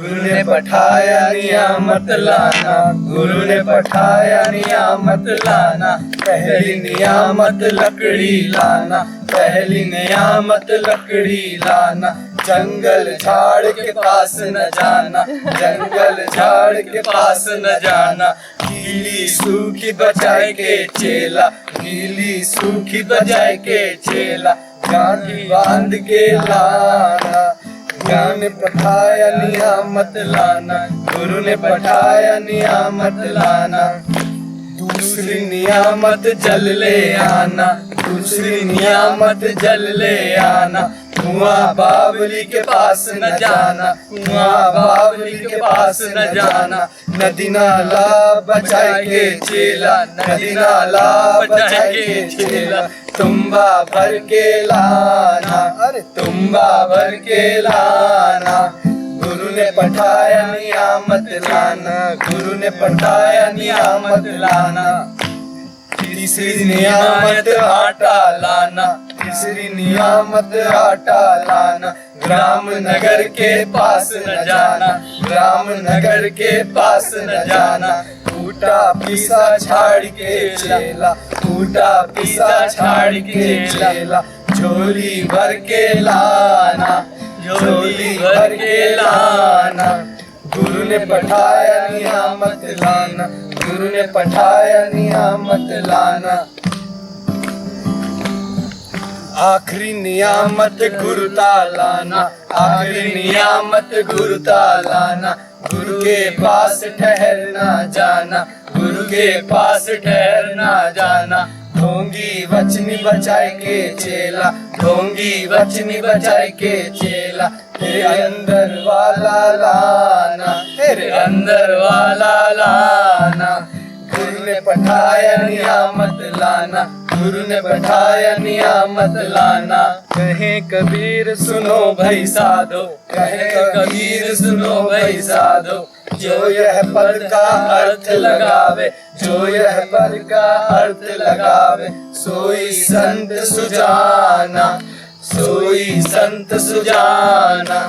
गुरु ने पठाया नियामत लाना, गुरु ने पठाया नियामत लाना। पहली नियामत लकड़ी लाना, पहली नियामत लकड़ी लाना। जंगल झाड़ के पास न जाना, जंगल झाड़ के पास न जाना। गीली सूखी बजाए के चेला, गीली सूखी बजाए के चेला। गांठी बांध के लाना, गुरु ने पठाया नियामत लाना, गुरु ने पठाया नियामत लाना। दूसरी नियामत जल ले आना, दूसरी नियामत जल ले आना। कुआं बावली के पास न जाना, कुआं बावली के पास न जाना। नदी नाला बचाए के चेला, नदी नाला बचाए के चेला। तुम्बा भर के लाना, अरे तुम्बा भर के लाना। गुरु ने पठाया नियामत लाना, गुरु ने पठाया नियामत लाना। तीसरी नियामत आटा लाना, तीसरी नियामत आटा लाना। ग्राम नगर के पास न जाना, ग्राम नगर के पास न जाना। टूटा पीसा छाड़ के चेला, टूटा पीसा छाड़ के चेला। झोली भर के लाना, झोली भर के लाना। गुरु ने पठाया नियामत लाना, गुरु ने पठाया नियामत लाना। आखिरी नियामत गुरुता लाना, आखिरी नियामत गुरुता लाना। गुरु के पास ठहरना जाना, गुरु के पास ठहरना जाना। ढोंगी वचनी बचाए के चेला, ढोंगी वचनी बचाए के चेला। तेरे अंदर वाला लाना, तेरे अंदर वाला लाना। गुरु ने पठाया नियामत लाना, गुरु ने पठाया नियामत लाना। कहे कबीर सुनो भाई साधो, कहे कबीर सुनो भाई साधो। जो यह पद का अर्थ लगावे, जो यह पद का अर्थ लगावे। सोई संत सुजाना, सोई संत सुजाना।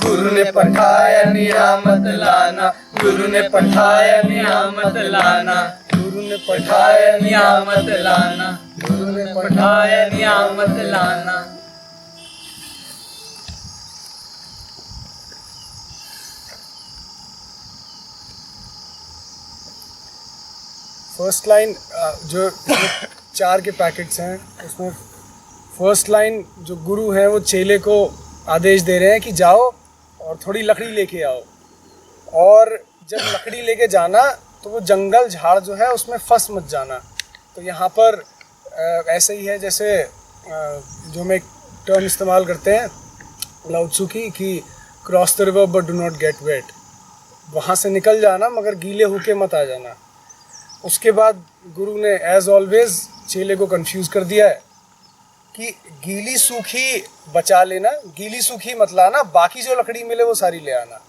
गुरु ने पठाया नियामत लाना, गुरु ने पठाया नियामत लाना। गुरु ने पठाया नियामत लाना, गुरु ने पठाया नियामत लाना। फर्स्ट लाइन जो 4 के पैकेट्स हैं उसमें फर्स्ट लाइन जो गुरु हैं वो चेले को आदेश दे रहे हैं कि जाओ और थोड़ी लकड़ी लेके आओ। और जब लकड़ी लेके जाना तो वो जंगल झाड़ जो है उसमें फंस मत जाना। तो यहाँ पर ऐसे ही है जैसे जो हम एक टर्म इस्तेमाल करते हैं लाओ त्सु की कि cross the river but do not get wet. वहाँ से निकल जाना मगर गीले होके मत आ जाना। उसके बाद गुरु ने एज ऑलवेज चेले को कंफ्यूज कर दिया है कि गीली सूखी बचा लेना, गीली सूखी मत लाना, बाकी जो लकड़ी मिले वो सारी ले आना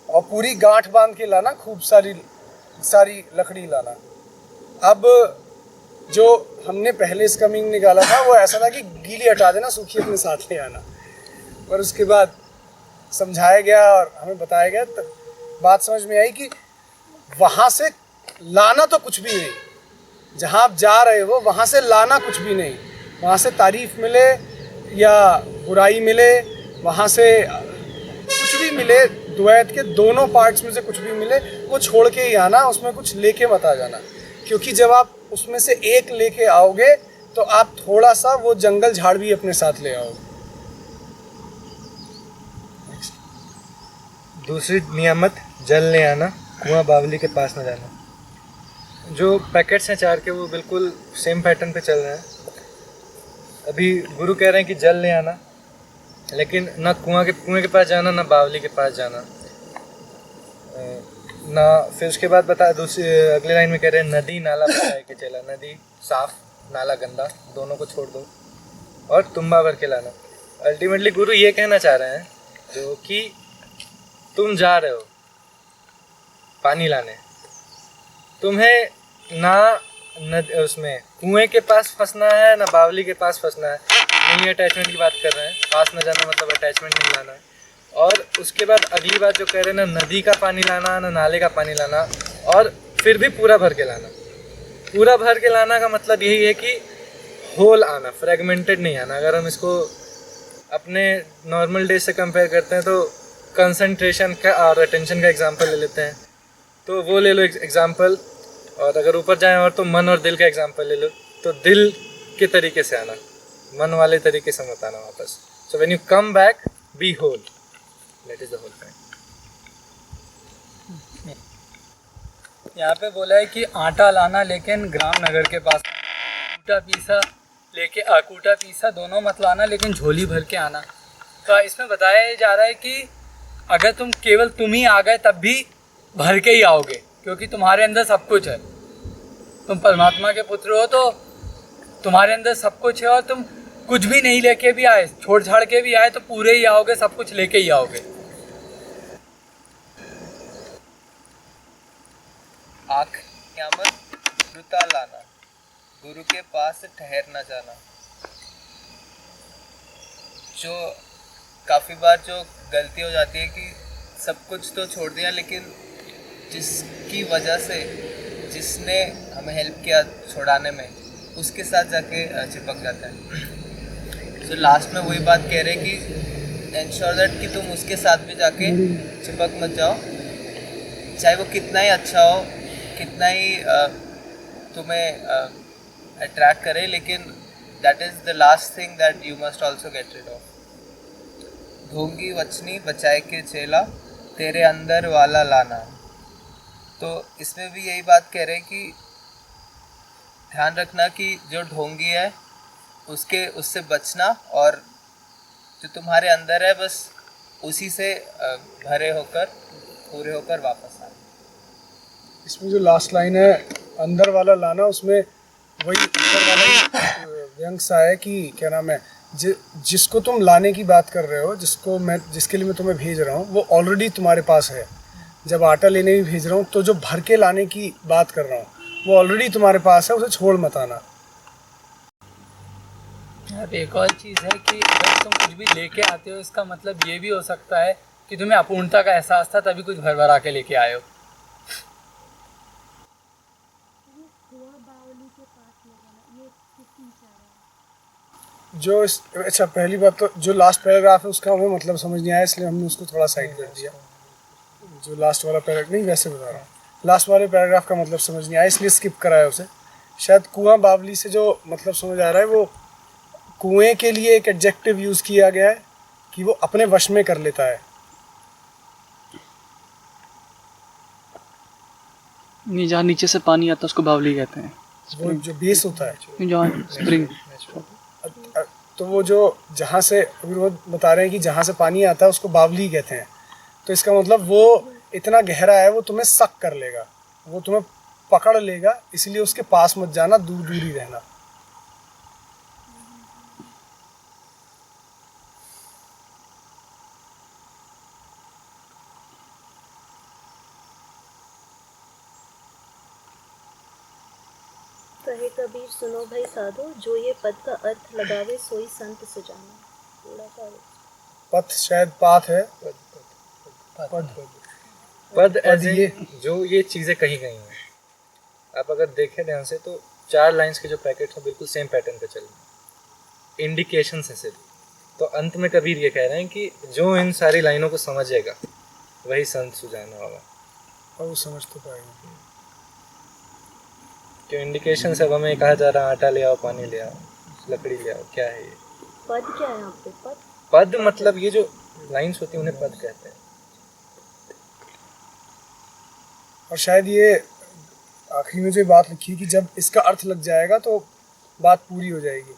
और पूरी गांठ बांध के लाना, खूब सारी लकड़ी लाना। अब जो हमने पहले इसका मीनिंग निकाला था वो ऐसा था कि गीली हटा देना, सूखी अपने साथ ले आना। पर उसके बाद समझाया गया और हमें बताया गया तो बात समझ में आई कि वहाँ से लाना तो कुछ भी नहीं, जहाँ आप जा रहे हो वहाँ से लाना कुछ भी नहीं। वहाँ से तारीफ मिले या बुराई मिले, वहाँ से कुछ भी मिले, द्वैत के दोनों पार्ट्स में से कुछ भी मिले वो छोड़ के ही आना, उसमें कुछ लेके मत आ जाना। क्योंकि जब आप उसमें से एक लेके आओगे तो आप थोड़ा सा वो जंगल झाड़ भी अपने साथ ले आओगे। दूसरी नियामत जल ले आना, कुआं बावली के पास न जाना। जो पैकेट्स हैं 4 के वो बिल्कुल सेम पैटर्न पे चल रहे हैं। अभी गुरु कह रहे हैं कि जल ले आना, लेकिन ना कुएं के पास जाना, ना बावली के पास जाना ना। फिर उसके बाद दूसरी अगले लाइन में कह रहे हैं नदी नाला बचाए के चला। नदी साफ, नाला गंदा, दोनों को छोड़ दो और तुम्बा भर के लाना। अल्टीमेटली गुरु ये कहना चाह रहे हैं जो कि तुम जा रहे हो पानी लाने, तुम्हें ना उसमें कुएं के पास फंसना है ना बावली के पास फंसना है। नहीं अटैचमेंट की बात कर रहे हैं, पास न जाना मतलब अटैचमेंट नहीं लाना है। और उसके बाद अगली बात जो कह रहे हैं ना, नदी का पानी लाना ना नाले का पानी लाना, और फिर भी पूरा भर के लाना। पूरा भर के लाना का मतलब यही है कि होल आना, फ्रेगमेंटेड नहीं आना। अगर हम इसको अपने नॉर्मल डे से कंपेयर करते हैं तो कंसंट्रेशन का और अटेंशन का एग्जांपल ले लेते हैं, तो वो ले लो एग्जांपल। और अगर ऊपर जाएं और तो मन और दिल का एग्जांपल ले लो, तो दिल के तरीके से आना, मन वाले तरीके से मत आना वापस। So when you come back, be whole, that is the whole point. यहाँ पे बोला है कि आटा लाना लेकिन ग्राम नगर के पास, कूटा पीसा दोनों मत लाना लेकिन झोली भर के आना। तो इसमें बताया जा रहा है कि अगर केवल तुम ही आ गए तब भी भर के ही आओगे, क्योंकि तुम्हारे अंदर सब कुछ है। तुम परमात्मा के पुत्र हो तो तुम्हारे अंदर सब कुछ है, और तुम कुछ भी नहीं लेके भी आए, छोड़ छाड़ के भी आए तो पूरे ही आओगे, सब कुछ लेके ही आओगे। आँख क़यामत रुता लाना, गुरु के पास ठहर न जाना। जो काफ़ी बार जो गलती हो जाती है कि सब कुछ तो छोड़ दिया, लेकिन जिसकी वजह से, जिसने हमें हेल्प किया छुड़ाने में, उसके साथ जाके चिपक जाता है। तो लास्ट में वही बात कह रहे कि इंश्योर दैट कि तुम उसके साथ भी जाके चिपक मत जाओ, चाहे वो कितना ही अच्छा हो, कितना ही तुम्हें अट्रैक्ट करे, लेकिन that is the last thing that you must also get rid of. ढोंगी वचनी बचाए के चेला, तेरे अंदर वाला लाना। तो इसमें भी यही बात कह रहे हैं कि ध्यान रखना कि जो ढोंगी है उससे बचना, और जो तुम्हारे अंदर है बस उसी से पूरे होकर वापस आना। इसमें जो लास्ट लाइन है अंदर वाला लाना, उसमें वही अंदर वाला व्यंग सा है कि क्या नाम है, जिसको तुम लाने की बात कर रहे हो, जिसके लिए मैं तुम्हें भेज रहा हूँ, वो ऑलरेडी तुम्हारे पास है। जब आटा लेने भी भेज रहा हूँ तो जो भर के लाने की बात कर रहा हूँ वो ऑलरेडी तुम्हारे पास है, उसे छोड़ मत आना। अब एक और चीज़ है कि अगर तुम कुछ भी लेके आते हो, इसका मतलब ये भी हो सकता है कि तुम्हें अपूर्णता का एहसास था, तभी कुछ भर भरा के लेके आए हो। अच्छा, पहली बात तो जो लास्ट पैराग्राफ है उसका हमें मतलब समझ नहीं आया, इसलिए हमने उसको थोड़ा साइड कर दिया। जो लास्ट वाला पैराग्राफ, नहीं वैसे बता रहा हूँ, लास्ट वाले पैराग्राफ का मतलब समझ नहीं आया इसलिए स्किप कराया उसे। शायद कुआं बावली से जो मतलब समझ आ रहा है, वो कुएं के लिए एक एडजेक्टिव यूज़ किया गया है कि वो अपने वश में कर लेता है। नहीं, जहाँ नीचे से पानी आता है उसको बावली कहते हैं। वो जो बेस होता है, जहाँ स्प्रिंग, तो वो जो जहाँ से अभी वो बता रहे हैं कि जहाँ से पानी आता है उसको बावली कहते हैं। तो इसका मतलब वो इतना गहरा है, वो तुम्हें सक कर लेगा, वो तुम्हें पकड़ लेगा, इसलिए उसके पास मत जाना, दूर दूर ही रहना। कहे कबीर सुनो भाई साधो, जो ये पद का अर्थ लगावे सोई संत सुजाना। थोड़ा सा पथ शायद पाथ है, पद ऐसे जो ये चीज़ें कही गई हैं। आप अगर देखें ध्यान से तो 4 लाइंस के जो पैकेट्स हैं बिल्कुल सेम पैटर्न पे चल रहे हैं, इंडिकेशन है सिर्फ। तो अंत में कबीर ये कह रहे हैं कि जो इन सारी लाइनों को समझेगा वही संत सुजाना होगा, और वो समझ तो पाएगा। क्यों इंडिकेशन से हमें कहा जा रहा है आटा ले आओ, पानी ले आओ, लकड़ी ले आओ, क्या है ये पद? क्या है यहाँ पे पद? पद मतलब ये जो लाइंस होती है उन्हें पद कहते हैं। और शायद ये आखिरी में जो बात लिखी कि जब इसका अर्थ लग जाएगा तो बात पूरी हो जाएगी।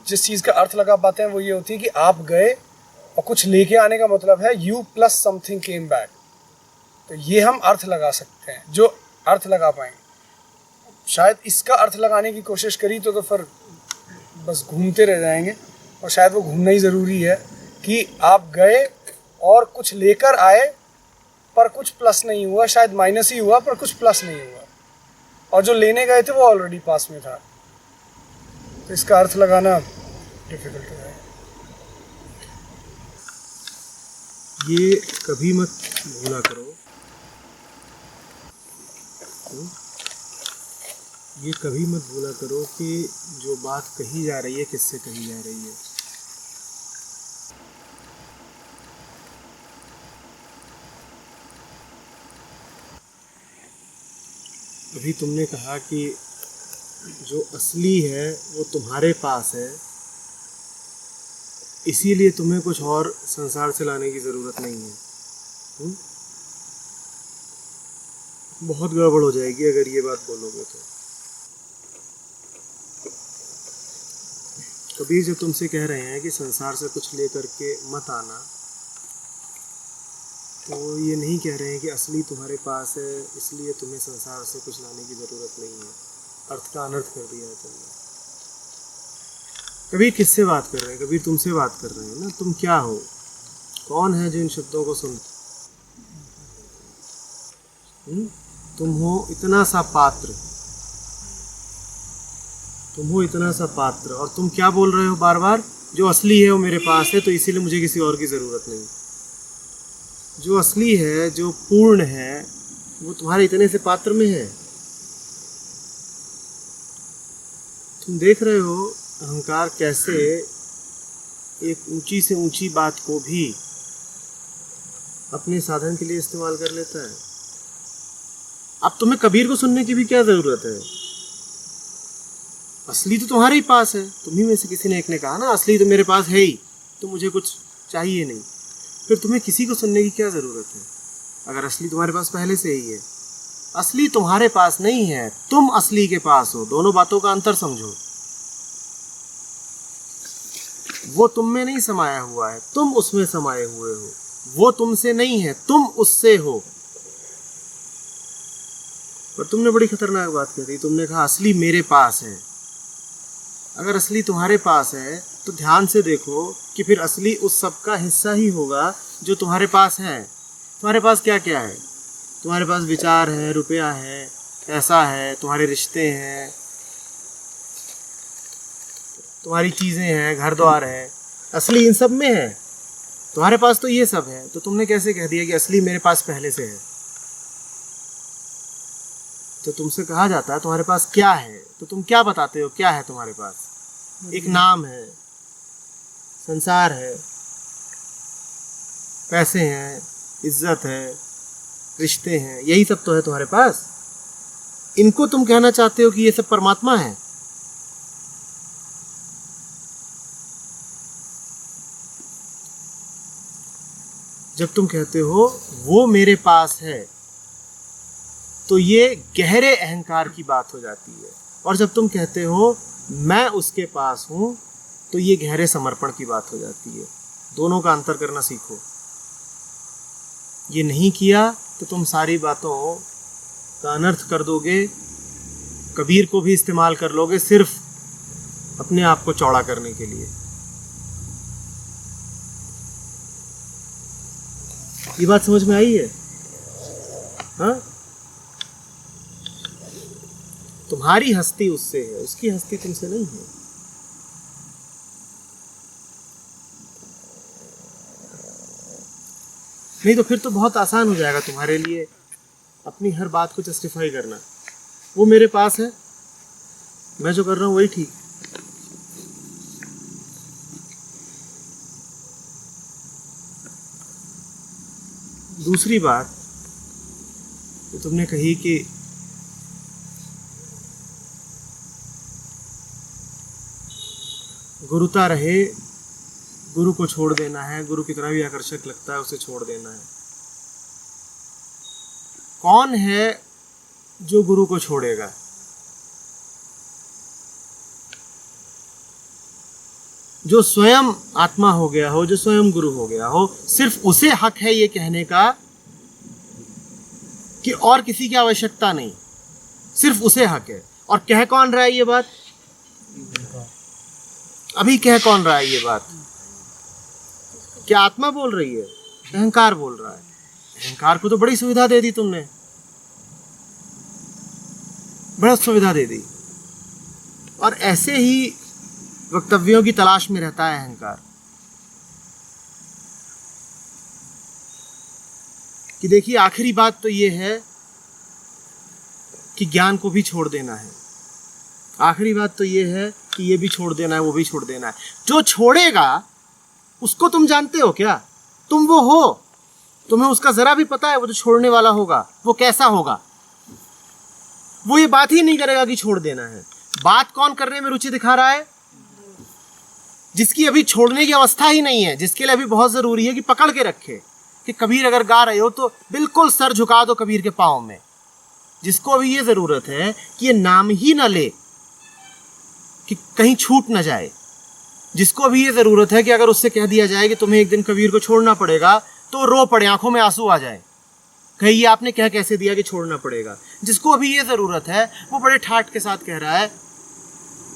जिस चीज़ का अर्थ लगा पाते हैं वो ये होती है कि आप गए और कुछ लेके आने का मतलब है you plus something came back. तो ये हम अर्थ लगा सकते हैं, जो अर्थ लगा पाएंगे। शायद इसका अर्थ लगाने की कोशिश करी तो फिर बस घूमते रह जाएंगे, और शायद वो घूमना ही ज़रूरी है कि आप गए और कुछ लेकर आए पर कुछ प्लस नहीं हुआ, शायद माइनस ही हुआ पर कुछ प्लस नहीं हुआ, और जो लेने गए थे वो ऑलरेडी पास में था। तो इसका अर्थ लगाना डिफिकल्ट है। ये कभी मत भूला करो, ये कभी मत भूला करो कि जो बात कही जा रही है किससे कही जा रही है। अभी तुमने कहा कि जो असली है वो तुम्हारे पास है, इसीलिए तुम्हें कुछ और संसार से लाने की ज़रूरत नहीं है। बहुत गड़बड़ हो जाएगी अगर ये बात बोलोगे तो। कबीर जब तुमसे कह रहे हैं कि संसार से कुछ लेकर के मत आना, तो ये नहीं कह रहे हैं कि असली तुम्हारे पास है इसलिए तुम्हें संसार से कुछ लाने की ज़रूरत नहीं है। अर्थ का अनर्थ कर दिया है तुमने। कबीर किससे बात कर रहे हैं? कबीर तुमसे बात कर रहे हैं ना। तुम क्या हो? कौन है जो इन शब्दों को सुनते? तुम हो इतना सा पात्र, तुम हो इतना सा पात्र, और तुम क्या बोल रहे हो बार बार? जो असली है वो मेरे पास है, तो इसीलिए मुझे किसी और की ज़रूरत नहीं। जो असली है, जो पूर्ण है, वो तुम्हारे इतने से पात्र में है। तुम देख रहे हो अहंकार कैसे एक ऊंची से ऊंची बात को भी अपने साधन के लिए इस्तेमाल कर लेता है। अब तुम्हें कबीर को सुनने की भी क्या ज़रूरत है? असली तो तुम्हारे ही पास है। तुम्ही में से किसी ने एक ने कहा ना, असली तो मेरे पास है ही, तो मुझे कुछ चाहिए नहीं। फिर तुम्हें किसी को सुनने की क्या ज़रूरत है अगर असली तुम्हारे पास पहले से ही है? असली तुम्हारे पास नहीं है, तुम असली के पास हो। दोनों बातों का अंतर समझो। वो तुम में नहीं समाया हुआ है, तुम उसमें समाये हुए हो। वो तुमसे नहीं है, तुम उससे हो। पर तुमने बड़ी खतरनाक बात कह दी। तुमने कहा असली मेरे पास है। अगर असली तुम्हारे पास है तो ध्यान से देखो कि फिर असली उस सब का हिस्सा ही होगा जो तुम्हारे पास है। तुम्हारे पास क्या क्या है? तुम्हारे पास विचार है, रुपया है, पैसा है, तुम्हारे रिश्ते हैं, तुम्हारी चीज़ें हैं, घर द्वार है। असली इन सब में है। तुम्हारे पास तो ये सब है, तो तुमने कैसे कह दिया कि असली मेरे पास पहले से है? तो तुमसे कहा जाता है तुम्हारे पास क्या है, तो तुम क्या बताते हो क्या है तुम्हारे पास? एक नाम है, संसार है, पैसे हैं, इज्जत है, रिश्ते हैं, यही सब तो है तुम्हारे पास। इनको तुम कहना चाहते हो कि ये सब परमात्मा है? जब तुम कहते हो वो मेरे पास है, तो ये गहरे अहंकार की बात हो जाती है। और जब तुम कहते हो मैं उसके पास हूँ, तो ये गहरे समर्पण की बात हो जाती है। दोनों का अंतर करना सीखो। ये नहीं किया तो तुम सारी बातों का अनर्थ कर दोगे, कबीर को भी इस्तेमाल कर लोगे सिर्फ अपने आप को चौड़ा करने के लिए। ये बात समझ में आई है? हाँ, तुम्हारी हस्ती उससे है, उसकी हस्ती तुमसे नहीं है। नहीं तो फिर तो बहुत आसान हो जाएगा तुम्हारे लिए अपनी हर बात को जस्टिफाई करना। वो मेरे पास है, मैं जो कर रहा हूं वही ठीक। दूसरी बात तो तुमने कही कि गुरुता रहे, गुरु को छोड़ देना है, गुरु कितना भी आकर्षक लगता है उसे छोड़ देना है। कौन है जो गुरु को छोड़ेगा? जो स्वयं आत्मा हो गया हो, जो स्वयं गुरु हो गया हो, सिर्फ उसे हक है ये कहने का कि और किसी की आवश्यकता नहीं, सिर्फ उसे हक है। और कह कौन रहा है ये बात? अभी कह कौन रहा है ये बात? क्या आत्मा बोल रही है? अहंकार बोल रहा है। अहंकार को तो बड़ी सुविधा दे दी तुमने, बड़ा सुविधा दे दी। और ऐसे ही वक्तव्यों की तलाश में रहता है अहंकार। कि देखिए आखिरी बात तो ये है कि ज्ञान को भी छोड़ देना है। आखिरी बात तो ये है कि ये भी छोड़ देना है, वो भी छोड़ देना है। जो छोड़ेगा उसको तुम जानते हो क्या? तुम वो हो, तुम्हें उसका जरा भी पता है वो जो छोड़ने वाला होगा वो कैसा होगा? वो ये बात ही नहीं करेगा कि छोड़ देना है। बात कौन करने में रुचि दिखा रहा है? जिसकी अभी छोड़ने की अवस्था ही नहीं है, जिसके लिए अभी बहुत जरूरी है कि पकड़ के रखे। कि कबीर अगर गा रहे हो तो बिल्कुल सर झुका दो कबीर के पाँव में। जिसको अभी ये जरूरत है कि ये नाम ही ना ले, कि कहीं छूट ना जाए। जिसको अभी ये जरूरत है कि अगर उससे कह दिया जाए कि तुम्हें एक दिन कबीर को छोड़ना पड़ेगा तो रो पड़े, आंखों में आंसू आ जाए, कहीं ये आपने कह कैसे दिया कि छोड़ना पड़ेगा। जिसको अभी ये जरूरत है वो बड़े ठाट के साथ कह रहा है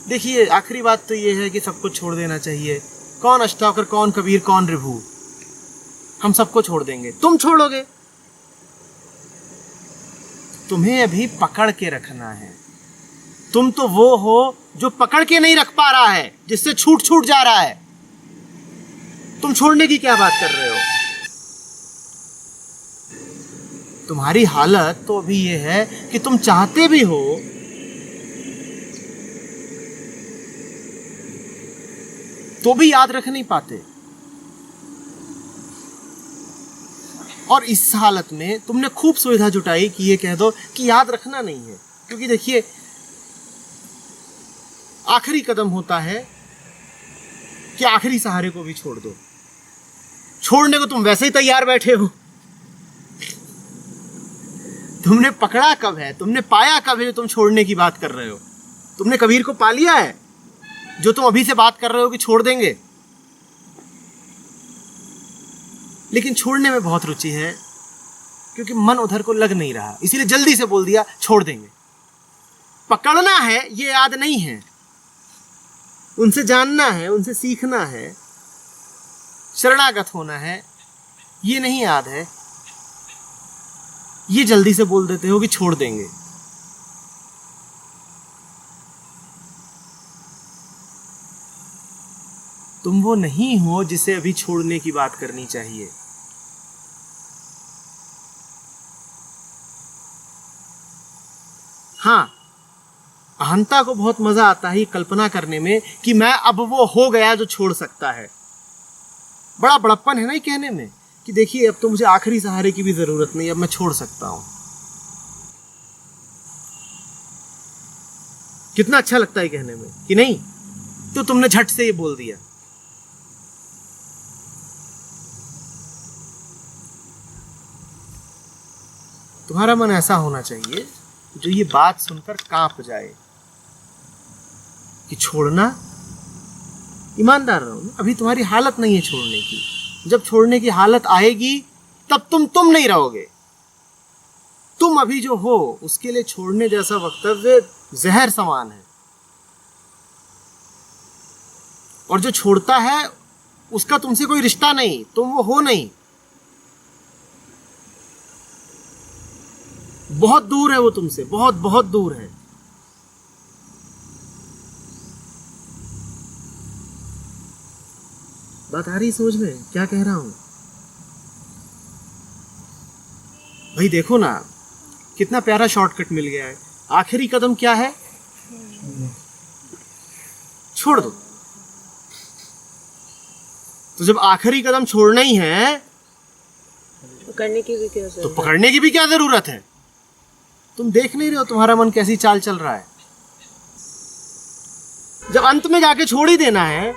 देखिए आखिरी बात तो ये है कि सबको छोड़ देना चाहिए। कौन अष्टावकर, कौन कबीर, कौन रिभु, हम सबको छोड़ देंगे। तुम छोड़ोगे? तुम्हें अभी पकड़ के रखना है। तुम तो वो हो जो पकड़ के नहीं रख पा रहा है, जिससे छूट छूट जा रहा है। तुम छोड़ने की क्या बात कर रहे हो? तुम्हारी हालत तो अभी ये है कि तुम चाहते भी हो तो भी याद रख नहीं पाते। और इस हालत में तुमने खूब सुविधा जुटाई कि ये कह दो कि याद रखना नहीं है। क्योंकि देखिए आखिरी कदम होता है कि आखिरी सहारे को भी छोड़ दो। छोड़ने को तुम वैसे ही तैयार बैठे हो। तुमने पकड़ा कब है, तुमने पाया कब है, तुम छोड़ने की बात कर रहे हो? तुमने कबीर को पा लिया है जो तुम अभी से बात कर रहे हो कि छोड़ देंगे? लेकिन छोड़ने में बहुत रुचि है क्योंकि मन उधर को लग नहीं रहा, इसीलिए जल्दी से बोल दिया छोड़ देंगे। पकड़ना है ये याद नहीं है, उनसे जानना है, उनसे सीखना है, शरणागत होना है, ये नहीं याद है। ये जल्दी से बोल देते हो कि छोड़ देंगे। तुम वो नहीं हो जिसे अभी छोड़ने की बात करनी चाहिए। हाँ, अहंता को बहुत मजा आता है कल्पना करने में कि मैं अब वो हो गया जो छोड़ सकता है। बड़ा बड़प्पन है ना ये कहने में कि देखिए अब तो मुझे आखिरी सहारे की भी जरूरत नहीं, अब मैं छोड़ सकता हूं। कितना अच्छा लगता है कहने में कि नहीं, तो तुमने झट से ये बोल दिया। तुम्हारा मन ऐसा होना चाहिए जो ये बात सुनकर कांप जाए कि छोड़ना। ईमानदार रहो ना, अभी तुम्हारी हालत नहीं है छोड़ने की। जब छोड़ने की हालत आएगी तब तुम नहीं रहोगे। तुम अभी जो हो उसके लिए छोड़ने जैसा वक्तव्य जहर समान है। और जो छोड़ता है उसका तुमसे कोई रिश्ता नहीं, तुम वो हो नहीं। बहुत दूर है वो तुमसे, बहुत बहुत दूर है। बात आ रही समझ में क्या कह रहा हूं? भाई देखो ना कितना प्यारा शॉर्टकट मिल गया है। आखिरी कदम क्या है? छोड़ दो। तो जब आखिरी कदम छोड़ना ही है पकड़ने की भी क्या तो जरूरत पकड़ने की भी क्या जरूरत है? तुम देख नहीं रहे हो तुम्हारा मन कैसी चाल चल रहा है? जब अंत में जाके छोड़ ही देना है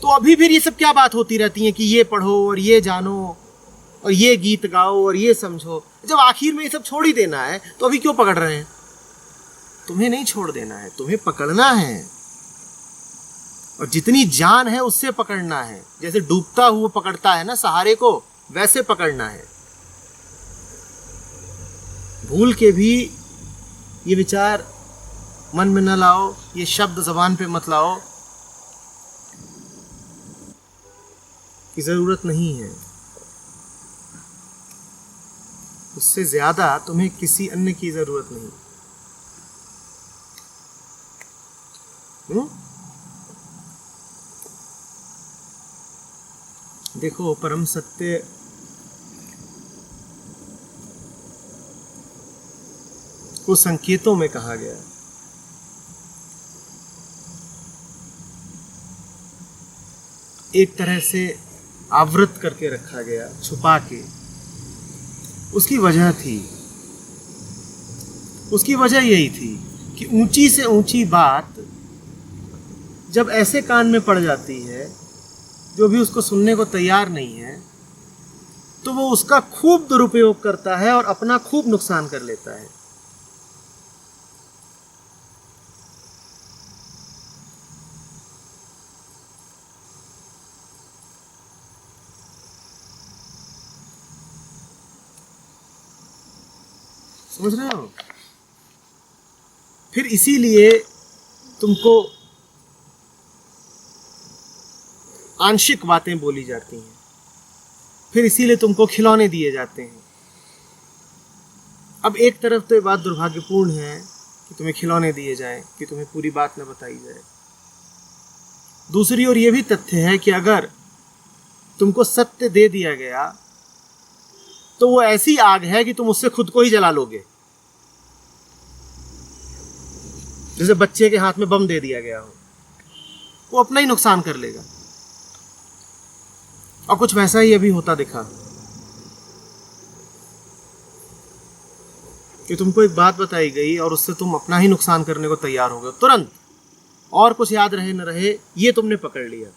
तो अभी फिर ये सब क्या बात होती रहती है कि ये पढ़ो और ये जानो और ये गीत गाओ और ये समझो। जब आखिर में ये सब छोड़ ही देना है तो अभी क्यों पकड़ रहे हैं? तुम्हें नहीं छोड़ देना है, तुम्हें पकड़ना है। और जितनी जान है उससे पकड़ना है। जैसे डूबता हुआ पकड़ता है ना सहारे को, वैसे पकड़ना है। भूल के भी ये विचार मन में न लाओ, ये शब्द जबान पे मत लाओ की जरूरत नहीं है। उससे ज्यादा तुम्हें किसी अन्य की जरूरत नहीं। देखो परम सत्य को संकेतों में कहा गया है। एक तरह से आवृत करके रखा गया, छुपा के। उसकी वजह थी, उसकी वजह यही थी कि ऊंची से ऊंची बात जब ऐसे कान में पड़ जाती है जो भी उसको सुनने को तैयार नहीं है, तो वो उसका खूब दुरुपयोग करता है और अपना खूब नुकसान कर लेता है। समझ रहे हो? फिर इसीलिए तुमको आंशिक बातें बोली जाती हैं, फिर इसीलिए तुमको खिलौने दिए जाते हैं। अब एक तरफ तो ये बात दुर्भाग्यपूर्ण है कि तुम्हें खिलौने दिए जाएं, कि तुम्हें पूरी बात न बताई जाए। दूसरी ओर ये भी तथ्य है कि अगर तुमको सत्य दे दिया गया तो वो ऐसी आग है कि तुम उससे खुद को ही जला लोगे। जैसे बच्चे के हाथ में बम दे दिया गया हो, वो अपना ही नुकसान कर लेगा। और कुछ वैसा ही अभी होता दिखा कि तुमको एक बात बताई गई और उससे तुम अपना ही नुकसान करने को तैयार हो गए तुरंत, और कुछ याद रहे न रहे ये तुमने पकड़ लिया।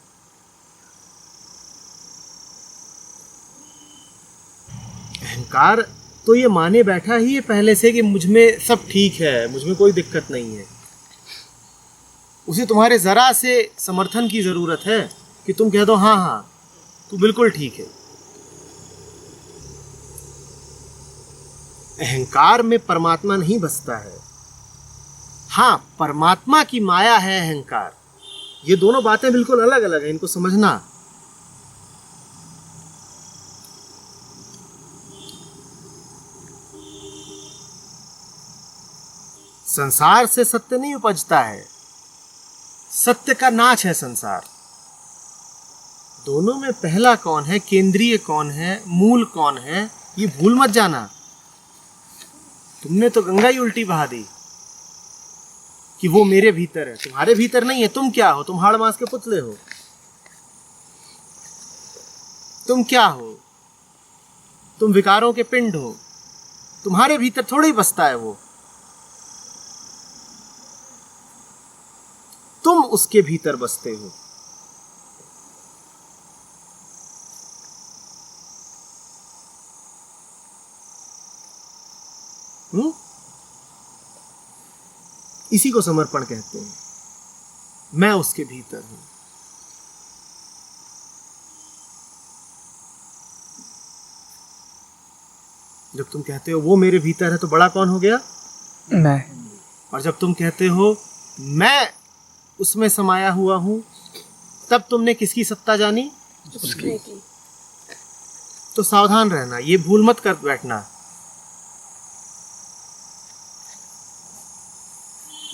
अहंकार तो ये माने बैठा ही है पहले से कि मुझ में सब ठीक है, मुझ में कोई दिक्कत नहीं है। उसे तुम्हारे जरा से समर्थन की जरूरत है कि तुम कह दो हाँ हाँ तू बिल्कुल ठीक है। अहंकार में परमात्मा नहीं बसता है। हाँ, परमात्मा की माया है अहंकार। ये दोनों बातें बिल्कुल अलग अलग हैं, इनको समझना। संसार से सत्य नहीं उपजता है, सत्य का नाच है संसार। दोनों में पहला कौन है, केंद्रीय कौन है, मूल कौन है, ये भूल मत जाना। तुमने तो गंगा ही उल्टी बहा दी कि वो मेरे भीतर है। तुम्हारे भीतर नहीं है। तुम क्या हो? तुम हाड़ मांस के पुतले हो। तुम क्या हो? तुम विकारों के पिंड हो। तुम्हारे भीतर थोड़ी बसता है वो, तुम उसके भीतर बसते हो। इसी को समर्पण कहते हैं। मैं उसके भीतर हूं। जब तुम कहते हो वो मेरे भीतर है तो बड़ा कौन हो गया? मैं। और जब तुम कहते हो मैं उसमें समाया हुआ हूं, तब तुमने किसकी सत्ता जानी? उसकी। तो सावधान रहना, ये भूल मत कर बैठना।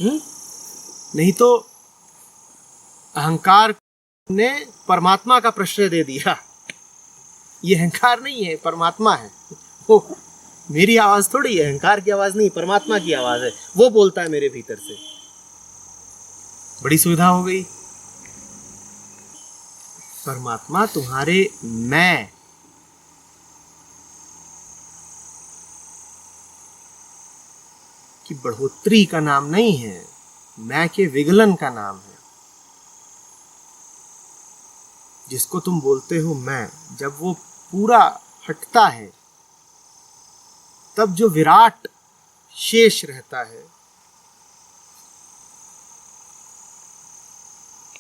नहीं तो अहंकार ने परमात्मा का प्रश्रय दे दिया। ये अहंकार नहीं है, परमात्मा है। वो मेरी आवाज थोड़ी है, अहंकार की आवाज नहीं, परमात्मा की आवाज है। वो बोलता है मेरे भीतर से। बड़ी सुविधा हो गई। परमात्मा तुम्हारे मैं की बढ़ोतरी का नाम नहीं है, मैं के विगलन का नाम है। जिसको तुम बोलते हो मैं, जब वो पूरा हटता है तब जो विराट शेष रहता है,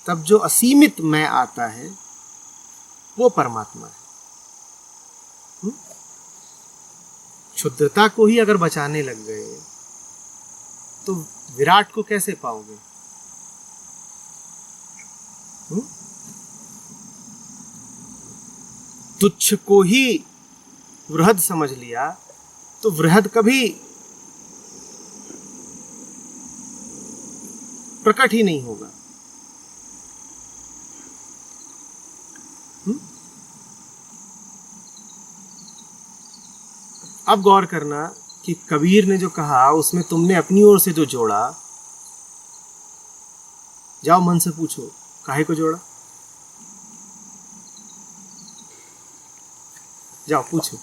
तब जो असीमित मैं आता है, वो परमात्मा है। क्षुद्रता को ही अगर बचाने लग गए तो विराट को कैसे पाओगे? तुच्छ को ही वृहद समझ लिया तो वृहद कभी प्रकट ही नहीं होगा। अब गौर करना कि कबीर ने जो कहा उसमें तुमने अपनी ओर से जो जोड़ा, जाओ मन से पूछो काहे को जोड़ा, जाओ पूछो।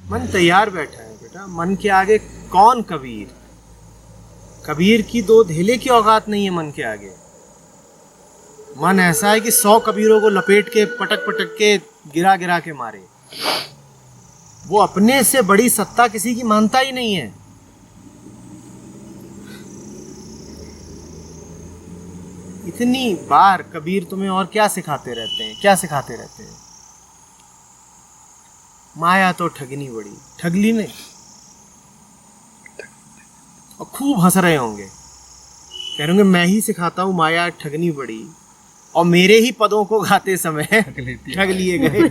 मन तैयार बैठा है बेटा, मन के आगे कौन कबीर। कबीर की दो धेले की औकात नहीं है मन के आगे। मन ऐसा है कि 100 कबीरों को लपेट के पटक पटक के गिरा गिरा के मारे। वो अपने से बड़ी सत्ता किसी की मानता ही नहीं है। इतनी बार कबीर तुम्हें और क्या सिखाते रहते हैं, क्या सिखाते रहते हैं? माया तो ठगनी बड़ी, ठगली नहीं। और खूब हंस रहे होंगे, कह रहे होंगे मैं ही सिखाता हूं माया ठगनी बड़ी, और मेरे ही पदों को गाते समय ठग लिए गए।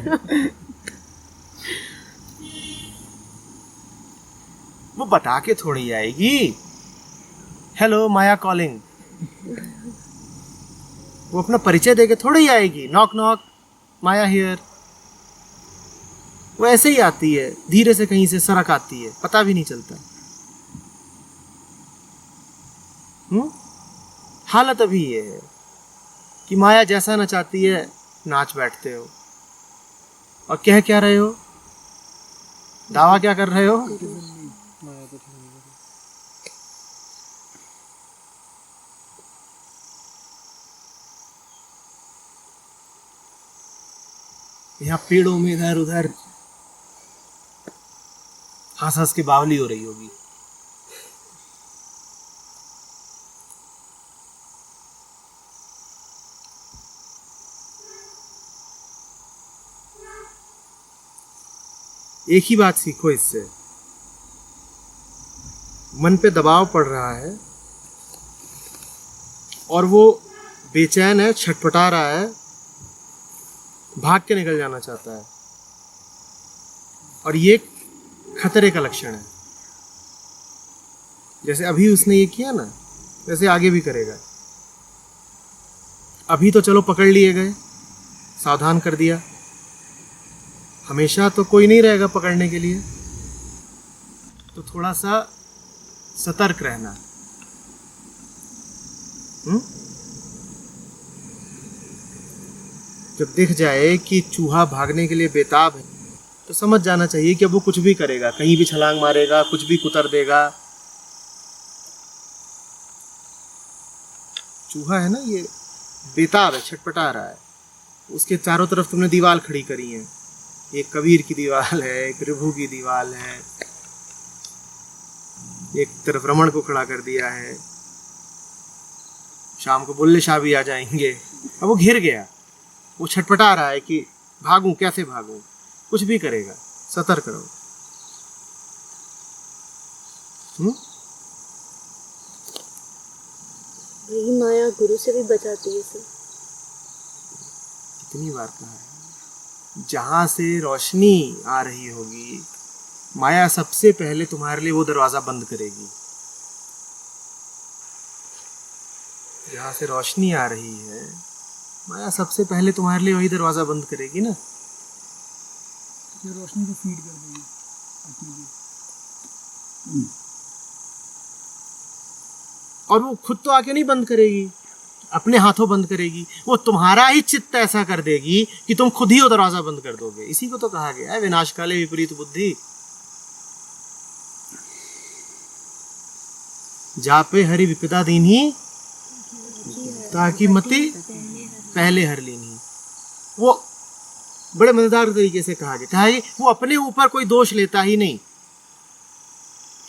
वो बता के थोड़ी आएगी, हेलो माया कॉलिंग। वो अपना परिचय देके थोड़ी ही आएगी, नॉक नॉक माया हियर। वो ऐसे ही आती है, धीरे से कहीं से सरक आती है, पता भी नहीं चलता। हालत अभी ये है कि माया जैसा नचाती है नाच बैठते हो। और कह क्या रहे हो, दावा क्या कर रहे हो? यहाँ पेड़ों में इधर उधर हंस हंस के बावली हो रही होगी। एक ही बात सीखो इससे, मन पे दबाव पड़ रहा है और वो बेचैन है, छटपटा रहा है, भाग के निकल जाना चाहता है, और ये खतरे का लक्षण है। जैसे अभी उसने ये किया ना, वैसे आगे भी करेगा। अभी तो चलो पकड़ लिए गए, सावधान कर दिया, हमेशा तो कोई नहीं रहेगा पकड़ने के लिए, तो थोड़ा सा सतर्क रहना। जब दिख जाए कि चूहा भागने के लिए बेताब है तो समझ जाना चाहिए कि अब वो कुछ भी करेगा, कहीं भी छलांग मारेगा, कुछ भी कुतर देगा। चूहा है ना, ये बेताब है, छटपटा रहा है। उसके चारों तरफ तुमने दीवार खड़ी करी है, एक कबीर की दीवार है, एक रिभु की दीवार है, एक तरफ रमण को खड़ा कर दिया है, शाम को बुल्ले शाह भी आ जाएंगे। अब वो घिर गया, वो छटपटा रहा है कि भागूं, कैसे भागूं, कुछ भी करेगा, सतर्क रहो। वही माया गुरु से भी बचाती है सर। कितनी बार कहा है, जहां से रोशनी आ रही होगी माया सबसे पहले तुम्हारे लिए वो दरवाजा बंद करेगी। जहां से रोशनी आ रही है माया सबसे पहले तुम्हारे लिए वही दरवाजा बंद करेगी ना। रोशनी को फीड कर देगी अपने लिए। और वो खुद तो आके नहीं बंद करेगी, अपने हाथों बंद करेगी। वो तुम्हारा ही चित्त ऐसा कर देगी कि तुम खुद ही वो दरवाजा बंद कर दोगे। इसी को तो कहा गया है विनाशकाले विपरीत बुद्धि। जापे हरि विपदा दीन्ही ताकि मति पहले हर लीनी। वो बड़े मजेदार तरीके से कहा गया है, वो अपने ऊपर कोई दोष लेता ही नहीं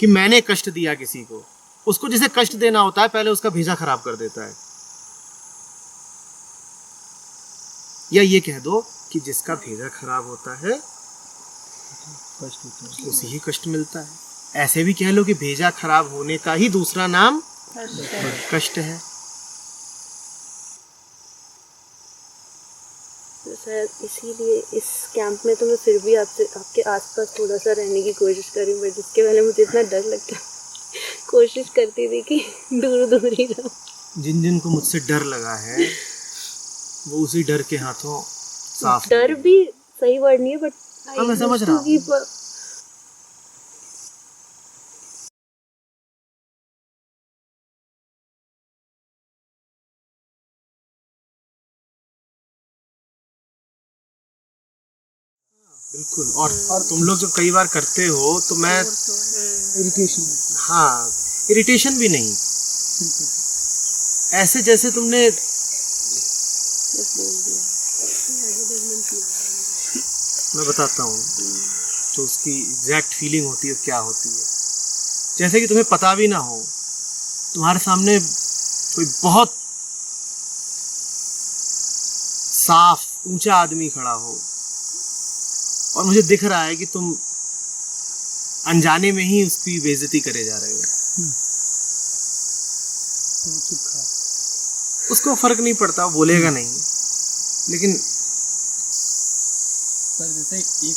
कि मैंने कष्ट दिया किसी को। उसको जिसे कष्ट देना होता है पहले उसका भेजा खराब कर देता है। या ये कह दो कि जिसका भेजा खराब होता है उसे ही कष्ट मिलता है। ऐसे भी कह लो कि भेजा खराब होने का ही दूसरा नाम कष्ट है। तो शायद इसीलिए इस कैंप में तो मैं फिर भी आपके आसपास थोड़ा सा रहने की कोशिश कर रही हूँ, बट इसके पहले मुझे इतना डर लगता है। कोशिश करती थी कि दूर दूर ही रहूँ। जिन जिन को मुझसे डर लगा है वो उसी डर के हाथों साफ डर भी सही वर्ड नहीं है, बट हाँ, मैं समझ रहा हूँ। बिल्कुल। और तुम लोग जब कई बार करते हो तो मैं इरिटेशन। हाँ, इरिटेशन भी नहीं, ऐसे जैसे तुमने मैं बताता हूँ जो उसकी एग्जैक्ट फीलिंग होती है क्या होती है। जैसे कि तुम्हें पता भी ना हो, तुम्हारे सामने कोई बहुत साफ ऊंचा आदमी खड़ा हो और मुझे दिख रहा है कि तुम अनजाने में ही उसकी बेइज्जती करे जा रहे हो। उसको फर्क नहीं पड़ता, बोलेगा नहीं, लेकिन सर जैसे एक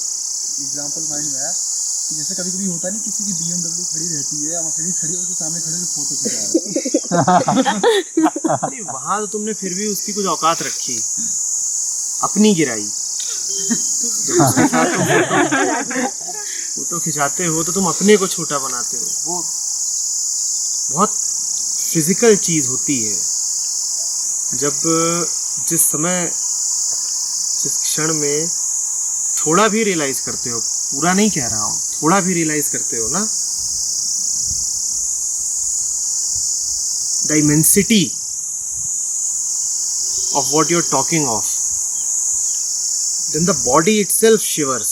एग्जांपल माइंड में आया कि जैसे कभी कभी होता नहीं, किसी की BMW खड़ी रहती है या मर्सिडीज खड़ी है, उसके सामने खड़े होकर फोटो खिंचा रहा है। वहां तो तुमने फिर भी उसकी कुछ औकात रखी, अपनी गिराई। जब उसके साथ तुम फोटो खिंचाते हो तो तुम अपने को छोटा बनाते हो। वो बहुत फिजिकल चीज होती है। जब जिस समय जिस क्षण में थोड़ा भी रियलाइज करते हो, पूरा नहीं कह रहा हूँ, थोड़ा भी रियलाइज करते हो ना, the immensity of what you're talking of, then the body itself shivers.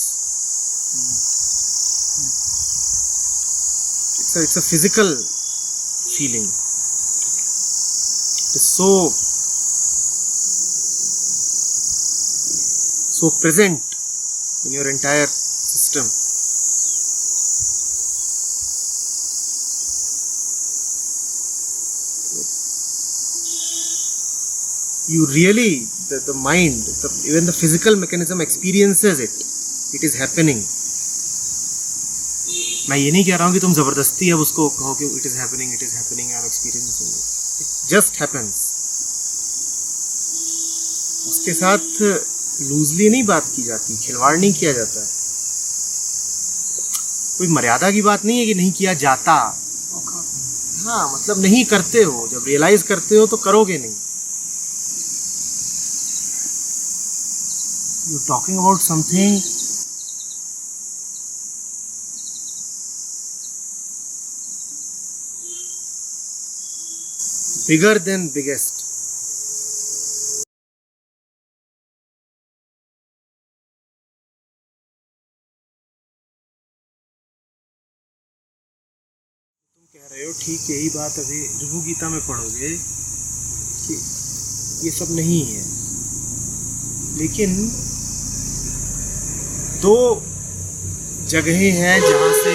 It's a physical feeling. It's so present in your entire system. You really, the mind, even the physical mechanism experiences it. It is happening. मैं ये नहीं कह रहा हूँ कि तुम ज़बरदस्ती अब उसको कहो कि it is happening, I am experiencing it. It just happens. उसके साथ लूजली नहीं बात की जाती, खिलवाड़ नहीं किया जाता। कोई मर्यादा की बात नहीं है कि नहीं किया जाता। हाँ, मतलब नहीं करते हो, जब रियलाइज करते हो तो करोगे नहीं। You're talking about something bigger than biggest. तुम कह रहे हो ठीक, यही बात अभी ऋभु गीता में पढ़ोगे कि ये सब नहीं है, लेकिन दो जगहें हैं जहाँ से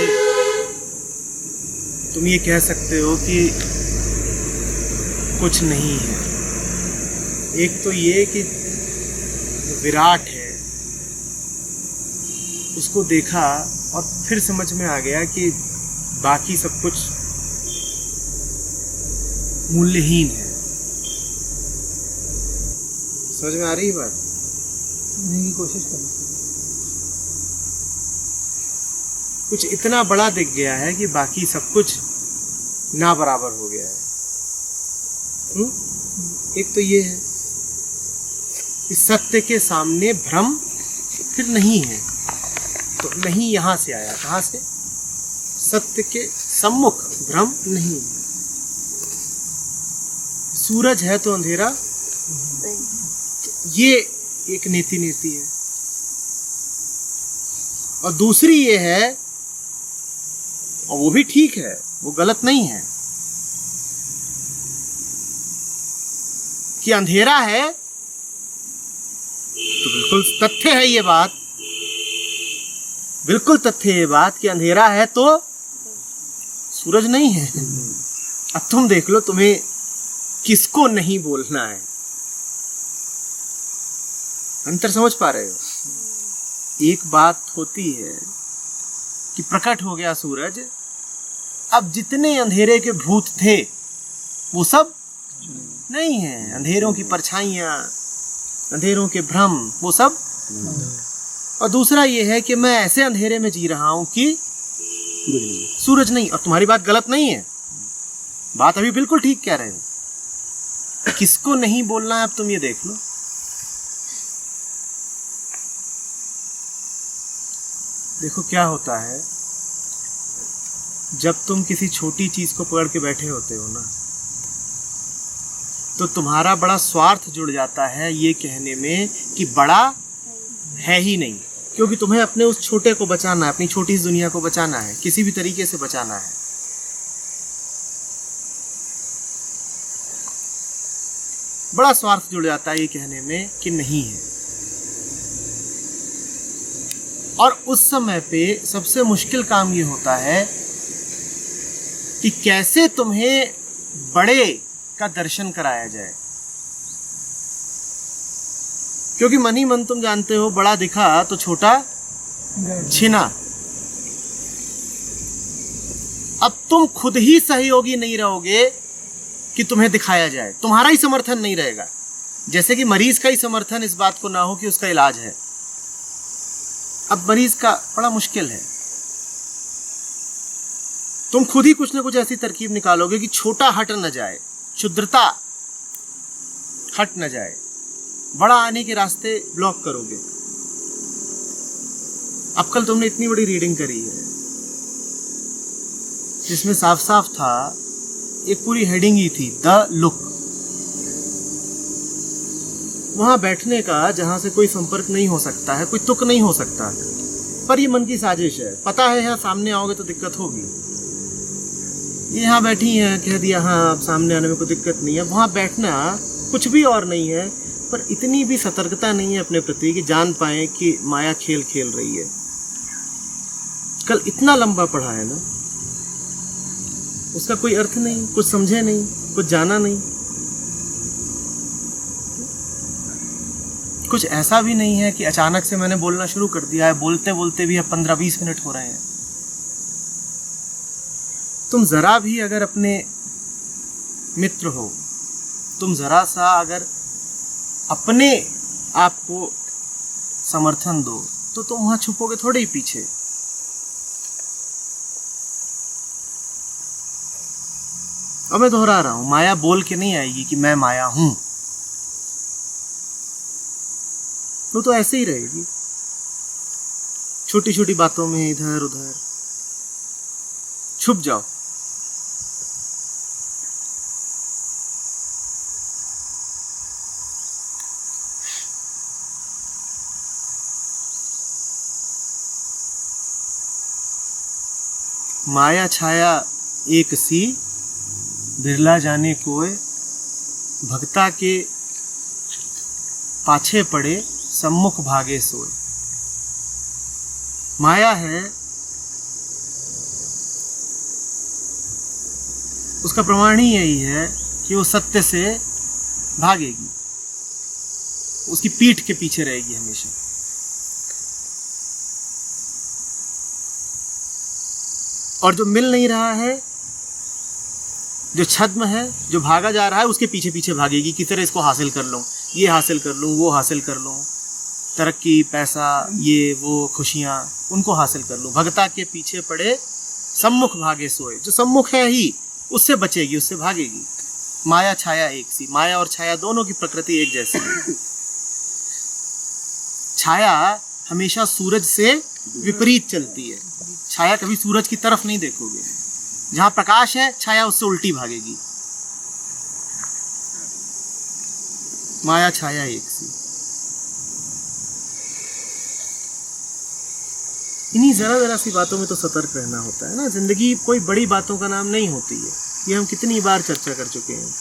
तुम ये कह सकते हो कि कुछ नहीं है। एक तो ये कि विराट है, उसको देखा और फिर समझ में आ गया कि बाकी सब कुछ मूल्यहीन है। समझ में आ रही है बात? की कोशिश करें। कुछ इतना बड़ा दिख गया है कि बाकी सब कुछ ना बराबर हो गया है। एक तो ये है कि सत्य के सामने भ्रम फिर नहीं है। तो नहीं यहाँ से आया, कहाँ से? सत्य के सम्मुख भ्रम नहीं। सूरज है तो अंधेरा, ये एक नीति है। और दूसरी ये है, और वो भी ठीक है, वो गलत नहीं है, कि अंधेरा है तो बिल्कुल तथ्य है ये बात, बिल्कुल तथ्य है ये बात कि अंधेरा है तो सूरज नहीं है। अब तुम देख लो तुम्हें किसको नहीं बोलना है। अंतर समझ पा रहे हो? एक बात होती है कि प्रकट हो गया सूरज, अब जितने अंधेरे के भूत थे वो सब नहीं है, अंधेरों की परछाइयां, अंधेरों के भ्रम, वो सब। और दूसरा ये है कि मैं ऐसे अंधेरे में जी रहा हूं कि सूरज नहीं। और तुम्हारी बात गलत नहीं है, बात अभी बिल्कुल ठीक कह रहे हो। किसको नहीं बोलना है अब तुम ये देख लो। देखो क्या होता है, जब तुम किसी छोटी चीज को पकड़ के बैठे होते हो ना, तो तुम्हारा बड़ा स्वार्थ जुड़ जाता है ये कहने में कि बड़ा है ही नहीं, क्योंकि तुम्हें अपने उस छोटे को बचाना है, अपनी छोटी सी दुनिया को बचाना है, किसी भी तरीके से बचाना है। बड़ा स्वार्थ जुड़ जाता है ये कहने में कि नहीं है। और उस समय पे सबसे मुश्किल काम ये होता है कि कैसे तुम्हें बड़े का दर्शन कराया जाए, क्योंकि मन ही मन तुम जानते हो, बड़ा दिखा तो छोटा छिना। अब तुम खुद ही सहयोगी नहीं रहोगे कि तुम्हें दिखाया जाए, तुम्हारा ही समर्थन नहीं रहेगा। जैसे कि मरीज का ही समर्थन इस बात को ना हो कि उसका इलाज है। अब मरीज का बड़ा मुश्किल है, तुम खुद ही कुछ ना कुछ ऐसी तरकीब निकालोगे कि छोटा हट न जाए, क्षुद्रता हट न जाए, बड़ा आने के रास्ते ब्लॉक करोगे। अब कल तुमने इतनी बड़ी रीडिंग करी है जिसमें साफ साफ था, एक पूरी हेडिंग ही थी, द लुक। वहां बैठने का जहां से कोई संपर्क नहीं हो सकता है, कोई तुक नहीं हो सकता, पर ये मन की साजिश है। पता है यहाँ सामने आओगे तो दिक्कत होगी, ये यहाँ बैठी हैं, कह दिया हाँ आप सामने आने में कोई दिक्कत नहीं है। वहां बैठना कुछ भी और नहीं है, पर इतनी भी सतर्कता नहीं है अपने प्रति कि जान पाए कि माया खेल खेल रही है। कल इतना लंबा पढ़ा है ना, उसका कोई अर्थ नहीं, कुछ समझे नहीं, कुछ जाना नहीं। कुछ ऐसा भी नहीं है कि अचानक से मैंने बोलना शुरू कर दिया है, बोलते बोलते भी अब 15-20 मिनट हो रहे हैं। तुम जरा भी अगर अपने मित्र हो, तुम जरा सा अगर अपने आप को समर्थन दो, तो तुम वहां छुपोगे थोड़े ही पीछे। अब मैं दोहरा रहा हूं, माया बोल के नहीं आएगी कि मैं माया हूं, वो तो ऐसे ही रहेगी, छोटी छोटी बातों में इधर उधर छुप जाओ। माया छाया एक सी, बिरला जाने कोय, भक्ता के पाछे पड़े, सम्मुख भागे सोए। माया है, उसका प्रमाण ही यही है कि वो सत्य से भागेगी, उसकी पीठ के पीछे रहेगी हमेशा। और जो मिल नहीं रहा है, जो छद्म है, जो भागा जा रहा है, उसके पीछे पीछे भागेगी, किस तरह इसको हासिल कर लूं, ये हासिल कर लूं, वो हासिल कर लूं, तरक्की, पैसा, ये वो, खुशियां, उनको हासिल कर लूं। भगता के पीछे पड़े, सम्मुख भागे सोए। जो सम्मुख है ही उससे बचेगी, उससे भागेगी। माया छाया एक सी, माया और छाया दोनों की प्रकृति एक जैसी है। छाया हमेशा सूरज से विपरीत चलती है, छाया कभी सूरज की तरफ नहीं देखोगे। जहां प्रकाश है, छाया उससे उल्टी भागेगी। माया छाया एक सी। इन्हीं जरा जरा सी बातों में तो सतर्क रहना होता है ना। जिंदगी कोई बड़ी बातों का नाम नहीं होती है, ये हम कितनी बार चर्चा कर चुके हैं।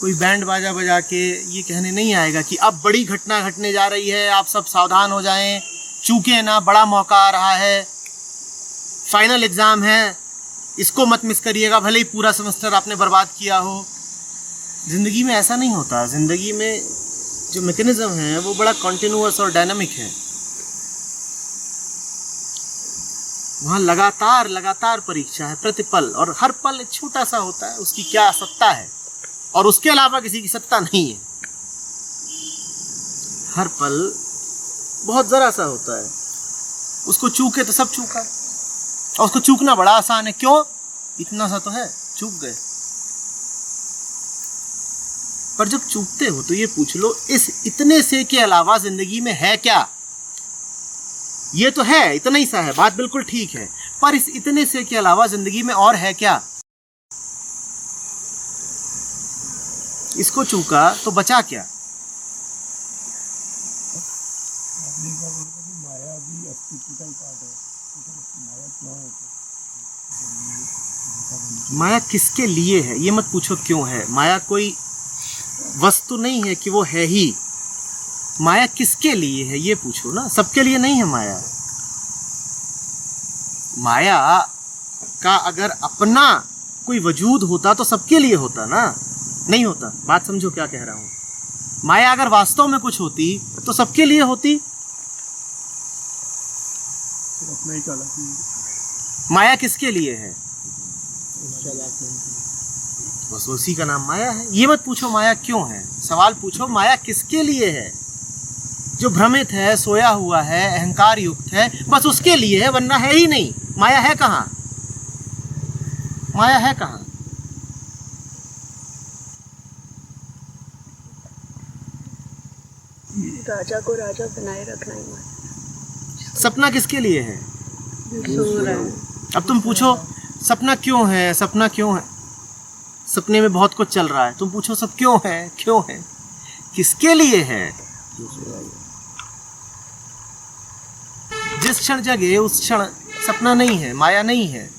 कोई बैंड बाजा बजा के ये कहने नहीं आएगा कि अब बड़ी घटना घटने जा रही है, आप सब सावधान हो जाएं, चूके ना, बड़ा मौका आ रहा है, फाइनल एग्जाम है, इसको मत मिस करिएगा, भले ही पूरा सेमेस्टर आपने बर्बाद किया हो। ज़िंदगी में ऐसा नहीं होता। ज़िंदगी में जो मैकेनिज्म है वो बड़ा कॉन्टिन्यूअस और डायनामिक है। वहाँ लगातार लगातार परीक्षा है प्रतिपल, और हर पल एक छोटा सा होता है, उसकी क्या सत्ता है और उसके अलावा किसी की सत्ता नहीं है। हर पल बहुत जरा सा होता है, उसको चूके तो सब चूका, और उसको चूकना बड़ा आसान है। क्यों? इतना सा तो है, चूक गए। पर जब चूकते हो तो ये पूछ लो, इस इतने से के अलावा जिंदगी में है क्या? ये तो है, इतना ही सा है, बात बिल्कुल ठीक है, पर इस इतने से के अलावा जिंदगी में और है क्या? इसको चूका तो बचा क्या? माया किसके लिए है ये मत पूछो क्यों है। माया कोई वस्तु नहीं है कि वो है ही। माया किसके लिए है ये पूछो ना, सबके लिए नहीं है माया। माया का अगर अपना कोई वजूद होता तो सबके लिए होता ना, नहीं होता। बात समझो क्या कह रहा हूं। माया अगर वास्तव में कुछ होती तो सबके लिए होती। माया किसके लिए है? बस उसी का नाम माया है। ये मत पूछो माया क्यों है, सवाल पूछो माया किसके लिए है। जो भ्रमित है, सोया हुआ है, अहंकार युक्त है, बस उसके लिए है, वरना है ही नहीं। माया है कहाँ? माया है कहाँ? राजा को राजा बनाए रखना ही माया। सपना किसके लिए है? सो रहा है। अब तुम पूछो सपना क्यों है, सपना क्यों है? सपने में बहुत कुछ चल रहा है, तुम पूछो सब क्यों है, क्यों है, किसके लिए है? जिस क्षण जगे उस क्षण सपना नहीं है, माया नहीं है।